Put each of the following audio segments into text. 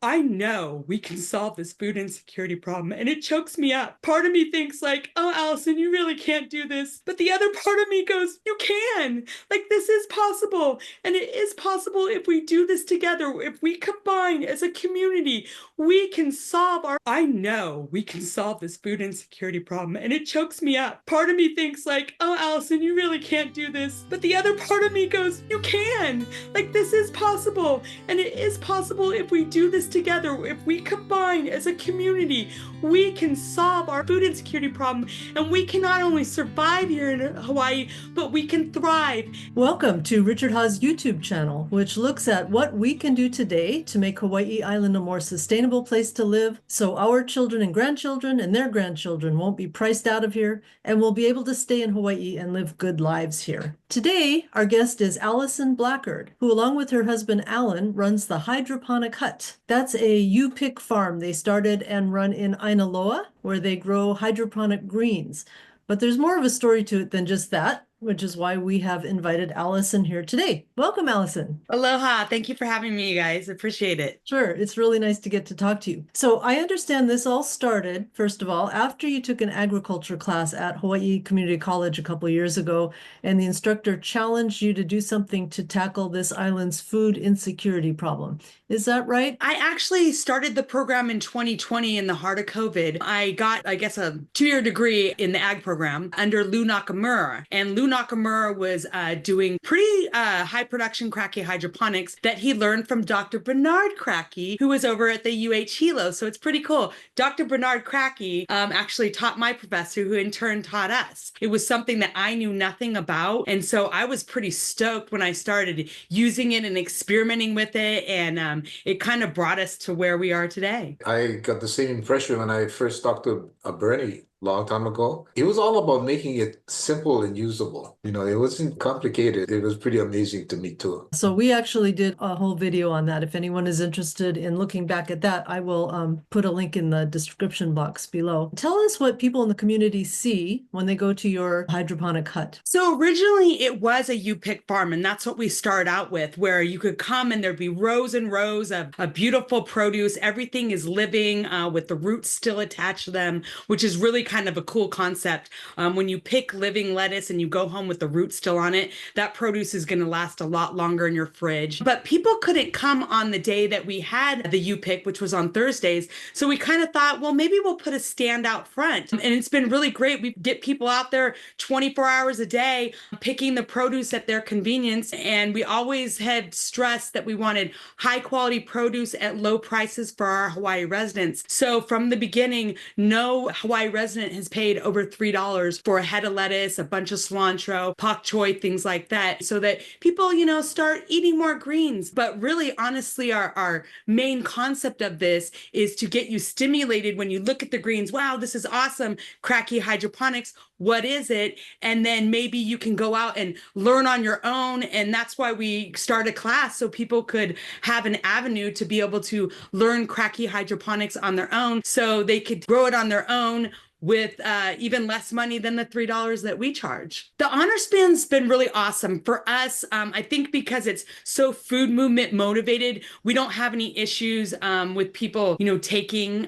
I know we can solve this food insecurity problem, and it chokes me up. Part of me thinks like, oh, Allyson, you really can't do this. But the other part of me goes, you can. Like, this is possible. And it is possible if we do this together. If we combine as a community, we can solve our, I know we can solve this food insecurity problem, and it chokes me up. Part of me thinks like, oh, Allyson, you really can't do this. But the other part of me goes, you can. Like, this is possible. And it is possible if we do this together. If we combine as a community, we can solve our food insecurity problem, and we can not only survive here in Hawaii, but we can thrive. Welcome to Richard Hawes' YouTube channel, which looks at what we can do today to make Hawaii Island a more sustainable place to live so our children and grandchildren and their grandchildren won't be priced out of here and will be able to stay in Hawaii and live good lives here. Today, our guest is Allyson Blackard, who along with her husband Alan runs the Hydroponic Hut. That's a U-pick farm they started and run in Ainaloa, where they grow hydroponic greens. But there's more of a story to it than just that, which is why we have invited Allyson here today. Welcome, Allyson. Aloha. Thank you for having me, you guys. Appreciate it. Sure. It's really nice to get to talk to you. So I understand this all started, first of all, after you took an agriculture class at Hawaii Community College a couple of years ago, and the instructor challenged you to do something to tackle this island's food insecurity problem. Is that right? I actually started the program in 2020 in the heart of COVID. I got, I guess, a 2-year degree in the ag program under Lou Nakamura. And Lou Nakamura was doing pretty high production cracky hydroponics that he learned from Dr. Bernard Cracky, who was over at the UH Hilo. So it's pretty cool. Dr. Bernard Cracky actually taught my professor, who in turn taught us. It was something that I knew nothing about. And so I was pretty stoked when I started using it and experimenting with it. And it kind of brought us to where we are today. I got the same impression when I first talked to Bernie long time ago. It was all about making it simple and usable. You know, it wasn't complicated. It was pretty amazing to me too. So we actually did a whole video on that. If anyone is interested in looking back at that, I will put a link in the description box below. Tell us what people in the community see when they go to your hydroponic hut. So originally it was a U-pick farm, and that's what we started out with, where you could come and there'd be rows and rows of beautiful produce. Everything is living with the roots still attached to them, which is really kind of a cool concept. When you pick living lettuce and you go home with the roots still on it, that produce is going to last a lot longer in your fridge. But people couldn't come on the day that we had the U-pick, which was on Thursdays. So we kind of thought, well, maybe we'll put a stand out front. And it's been really great. We get people out there 24 hours a day picking the produce at their convenience. And we always had stressed that we wanted high quality produce at low prices for our Hawaii residents. So from the beginning, no Hawaii resident has paid over $3 for a head of lettuce, a bunch of cilantro, pak choi, things like that, so that people, you know, start eating more greens. But really, honestly, our main concept of this is to get you stimulated when you look at the greens. Wow, this is awesome. Cracky hydroponics. What is it? And then maybe you can go out and learn on your own. And that's why we started a class, so people could have an avenue to be able to learn cracky hydroponics on their own, so they could grow it on their own with even less money than the $3 that we charge. The honor span's been really awesome for us. I think because it's so food movement motivated, we don't have any issues with people, you know, taking,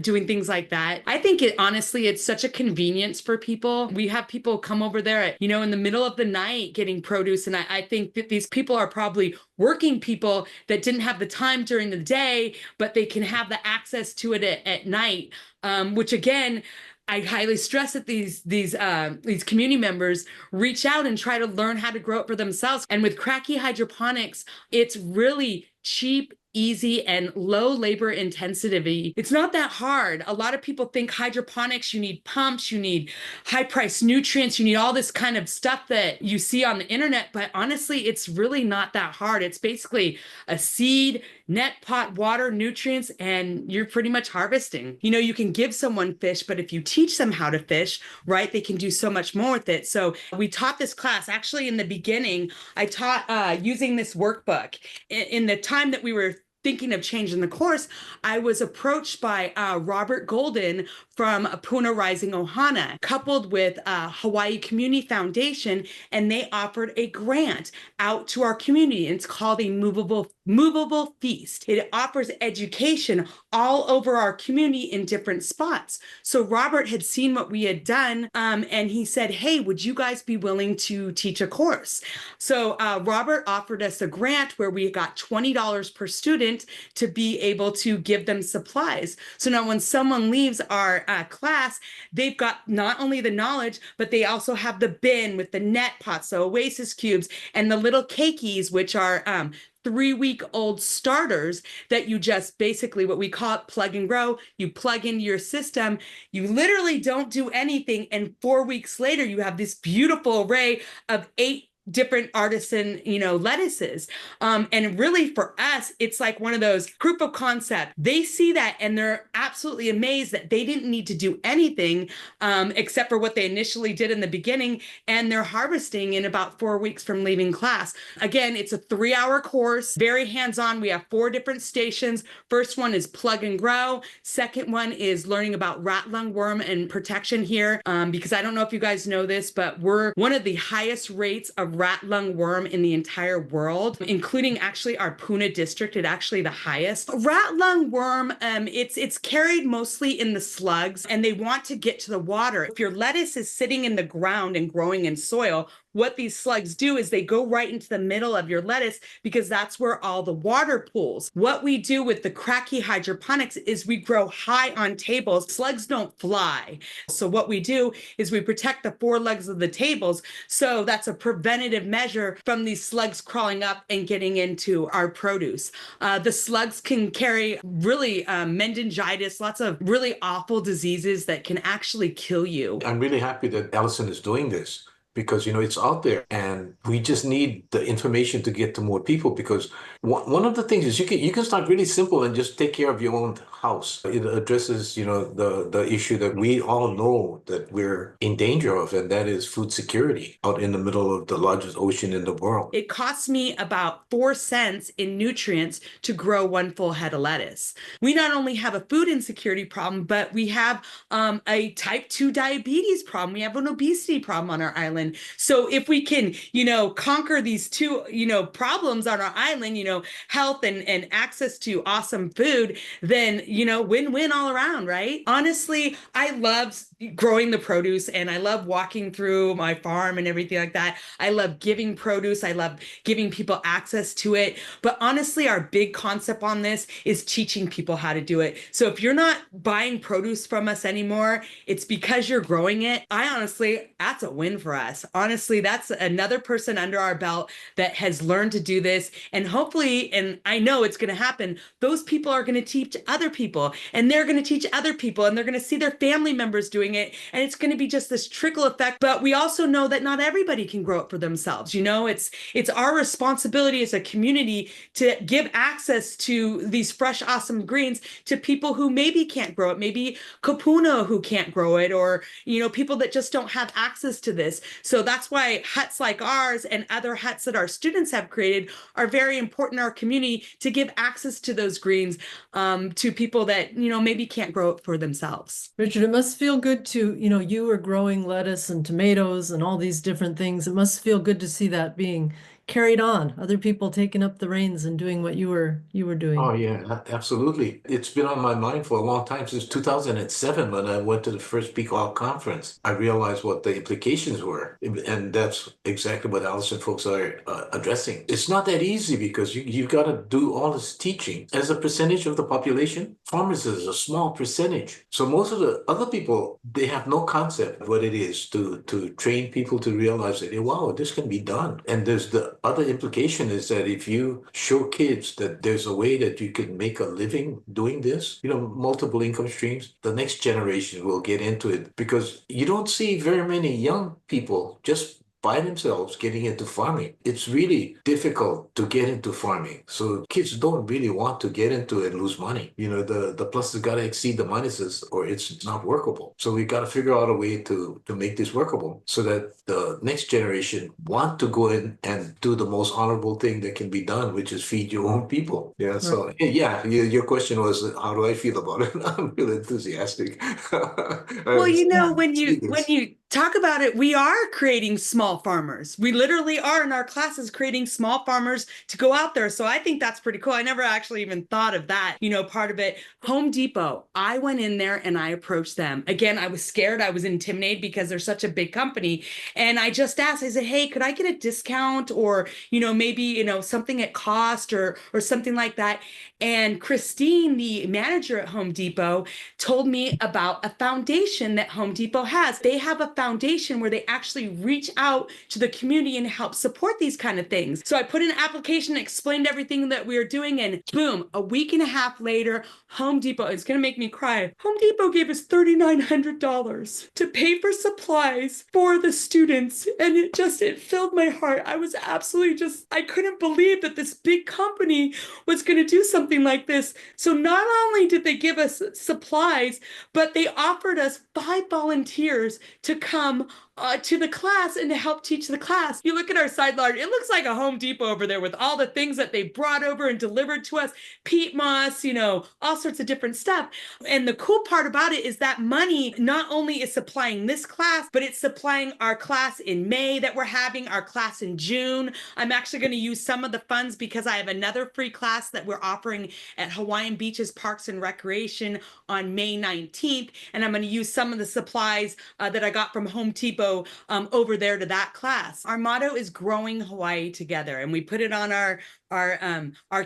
doing things like that. I think honestly, it's such a convenience for people. We have people come over there at, you know, in the middle of the night getting produce. And I think that these people are probably working people that didn't have the time during the day, but they can have the access to it at night, which again, I highly stress that these community members reach out and try to learn how to grow it for themselves. And with cracky hydroponics, it's really cheap, easy, and low labor intensity. It's not that hard. A lot of people think hydroponics, you need pumps, you need high priced nutrients, you need all this kind of stuff that you see on the internet. But honestly, it's really not that hard. It's basically a seed, net pot, water, nutrients, and you're pretty much harvesting. You know, you can give someone fish, but if you teach them how to fish, right, they can do so much more with it. So we taught this class. Actually, in the beginning, I taught using this workbook. In the time that we were thinking of changing the course, I was approached by Robert Golden from Puna Rising Ohana, coupled with Hawaii Community Foundation, and they offered a grant out to our community. And it's called a movable feast. It offers education all over our community in different spots. So Robert had seen what we had done, and he said, "Hey, would you guys be willing to teach a course?" So Robert offered us a grant where we got $20 per student to be able to give them supplies. So now when someone leaves our class, they've got not only the knowledge, but they also have the bin with the net pots, so oasis cubes, and the little cakeys, which are 3-week-old starters that you just basically, what we call it, plug and grow. You plug into your system, you literally don't do anything, and 4 weeks later you have this beautiful array of 8 different artisan, lettuces. And really for us, it's like one of those proof of concept. They see that and they're absolutely amazed that they didn't need to do anything except for what they initially did in the beginning. And they're harvesting in about 4 weeks from leaving class. Again, it's a 3-hour course, very hands-on. We have 4 different stations. First one is plug and grow. Second one is learning about rat lungworm and protection here. Because I don't know if you guys know this, but we're one of the highest rates of rat lungworm in the entire world, including actually our Puna district. It's actually the highest. Rat lungworm, it's carried mostly in the slugs, and they want to get to the water. If your lettuce is sitting in the ground and growing in soil, what these slugs do is they go right into the middle of your lettuce because that's where all the water pools. What we do with the cracky hydroponics is we grow high on tables. Slugs don't fly. So what we do is we protect the 4 legs of the tables. So that's a preventative measure from these slugs crawling up and getting into our produce. The slugs can carry really meningitis, lots of really awful diseases that can actually kill you. I'm really happy that Allyson is doing this, because it's out there and we just need the information to get to more people. Because one of the things is you can start really simple and just take care of your own house. It addresses the issue that we all know that we're in danger of, and that is food security out in the middle of the largest ocean in the world. It costs me about 4 cents in nutrients to grow 1 full head of lettuce. We not only have a food insecurity problem, but we have a type 2 diabetes problem. We have an obesity problem on our island. So if we can, conquer these 2, problems on our island, health and access to awesome food, then, win-win all around, right? Honestly, I love growing the produce and I love walking through my farm and everything like that. I love giving produce. I love giving people access to it. But honestly, our big concept on this is teaching people how to do it. So if you're not buying produce from us anymore, it's because you're growing it. That's a win for us. Honestly, that's another person under our belt that has learned to do this. And hopefully, and I know it's going to happen, those people are going to teach other people, and they're going to teach other people, and they're going to see their family members doing it. And it's going to be just this trickle effect. But we also know that not everybody can grow it for themselves. It's our responsibility as a community to give access to these fresh, awesome greens to people who maybe can't grow it, maybe kapuna who can't grow it, or, people that just don't have access to this. So that's why huts like ours and other huts that our students have created are very important in our community, to give access to those greens to people that, maybe can't grow it for themselves. Richard, it must feel good to, you were growing lettuce and tomatoes and all these different things. It must feel good to see that being carried on, other people taking up the reins and doing what you were doing. Oh yeah, absolutely. It's been on my mind for a long time, since 2007 when I went to the first Peak Oil conference. I realized what the implications were, and that's exactly what Allyson folks are addressing. It's not that easy because you've got to do all this teaching. As a percentage of the population, farmers is a small percentage. So most of the other people, they have no concept of what it is to train people to realize that, wow, this can be done. And there's the other implication is that if you show kids that there's a way that you can make a living doing this, multiple income streams, the next generation will get into it, because you don't see very many young people just by themselves getting into farming. It's really difficult to get into farming. So kids don't really want to get into it and lose money. The pluses got to exceed the minuses or it's not workable. So we got to figure out a way to make this workable so that the next generation want to go in and do the most honorable thing that can be done, which is feed your own people. Yeah. Right. So yeah, your question was, how do I feel about it? I'm really enthusiastic. Well, when you talk about it, we are creating small farmers. We literally are in our classes creating small farmers to go out there. So I think that's pretty cool. I never actually even thought of that, part of it. Home Depot, I went in there and I approached them. Again, I was scared. I was intimidated because they're such a big company. And I just asked, I said, hey, could I get a discount or, maybe, something at cost or something like that. And Christine, the manager at Home Depot, told me about a foundation that Home Depot has. They have a foundation where they actually reach out to the community and help support these kind of things. So I put in an application, explained everything that we were doing, and boom, a week and a half later, Home Depot, it's going to make me cry. Home Depot gave us $3,900 to pay for supplies for the students. And it filled my heart. I was absolutely I couldn't believe that this big company was going to do something like this. So not only did they give us supplies, but they offered us 5 volunteers to come to the class and to help teach the class. You look at our side yard, it looks like a Home Depot over there with all the things that they brought over and delivered to us, peat moss, all sorts of different stuff. And the cool part about it is that money not only is supplying this class, but it's supplying our class in May that we're having, our class in June. I'm actually going to use some of the funds because I have another free class that we're offering at Hawaiian Beaches Parks and Recreation on May 19th. And I'm going to use some of the supplies that I got from Home Depot over there to that class. Our motto is growing Hawaii together, and we put it on our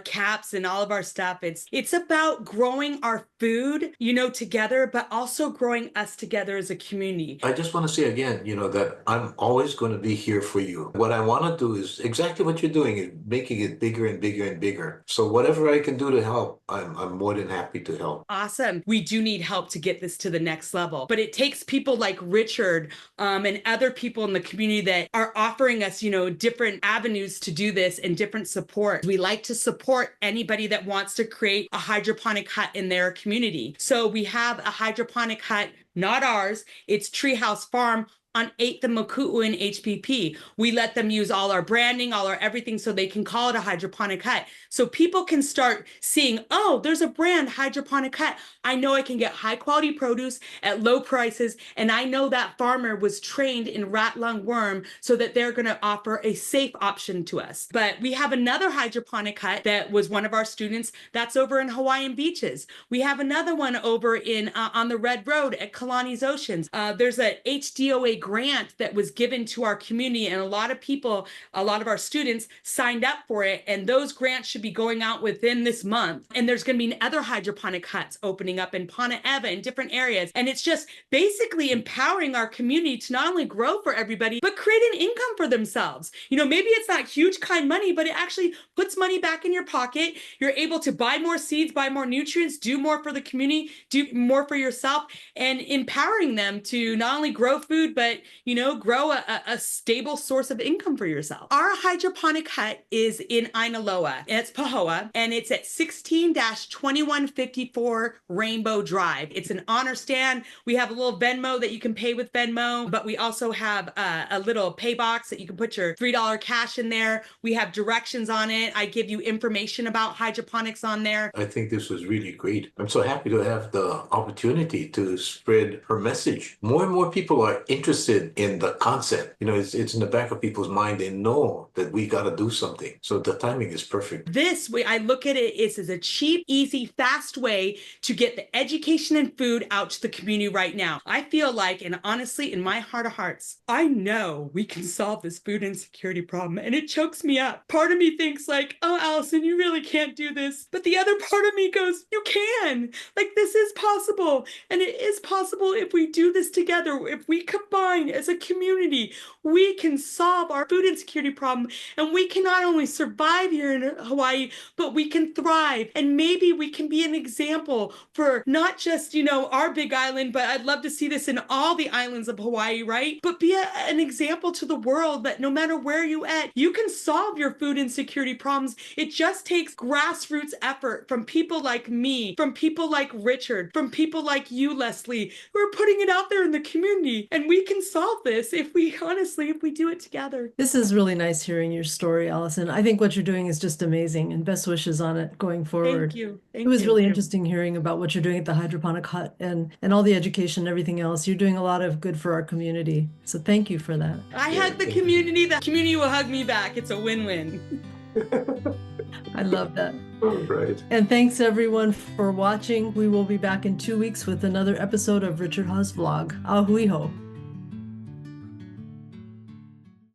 caps and all of our stuff. It's about growing our food, together, but also growing us together as a community. I just want to say again, that I'm always going to be here for you. What I want to do is exactly what you're doing, is making it bigger and bigger and bigger. So whatever I can do to help, I'm more than happy to help. Awesome. We do need help to get this to the next level, but it takes people like Richard and other people in the community that are offering us, different avenues to do this and different support. We like to support anybody that wants to create a hydroponic hut in their community. So we have a hydroponic hut, not ours. It's Treehouse Farm on 8th and Moku'u in HPP. We let them use all our branding, all our everything, so they can call it a hydroponic hut. So people can start seeing, oh, there's a brand, Hydroponic Hut. I know I can get high quality produce at low prices. And I know that farmer was trained in rat lung worm so that they're going to offer a safe option to us. But we have another hydroponic hut that was one of our students that's over in Hawaiian Beaches. We have another one over in on the Red Road at Kalani's Oceans. There's a HDOA grant that was given to our community, and a lot of our students signed up for it, and those grants should be going out within this month. And there's going to be other hydroponic huts opening up in Pana Eva in different areas, and it's just basically empowering our community to not only grow for everybody, but create an income for themselves. Maybe it's not huge kind money, but it actually puts money back in your pocket. You're able to buy more seeds, buy more nutrients, do more for the community, do more for yourself, and empowering them to not only grow food, but grow a stable source of income for yourself. Our hydroponic hut is in Ainaloa, and it's Pahoa, and it's at 16-2154 Rainbow Drive. It's an honor stand. We have a little Venmo that you can pay with Venmo, but we also have a little pay box that you can put your $3 cash in there. We have directions on it. I give you information about hydroponics on there. I think this was really great. I'm so happy to have the opportunity to spread her message. More and more people are interested in the concept. It's in the back of people's mind. They know that we got to do something. So the timing is perfect. This way, I look at it as a cheap, easy, fast way to get the education and food out to the community right now. I feel like, and honestly, in my heart of hearts, I know we can solve this food insecurity problem, and it chokes me up. Part of me thinks like, oh, Allyson, you really can't do this. But the other part of me goes, you can. Like, this is possible. And it is possible if we do this together, if we combine combine as a community, we can solve our food insecurity problem, and we can not only survive here in Hawaii, but we can thrive. And maybe we can be an example for not just, our big island, but I'd love to see this in all the islands of Hawaii, right? But be an example to the world that no matter where you at, you can solve your food insecurity problems. It just takes grassroots effort from people like me, from people like Richard, from people like you, Leslie, who are putting it out there in the community. And we can solve this if we do it together. This is really nice hearing your story, Allyson. I think what you're doing is just amazing, and best wishes on it going forward. Thank you. It was really interesting hearing about what you're doing at the Hydroponic Hut and all the education and everything else. You're doing a lot of good for our community. So thank you for that. I hug the community. The community will hug me back. It's a win-win. I love that. All right. And thanks everyone for watching. We will be back in 2 weeks with another episode of Richard Hawes Vlog. Ahuiho.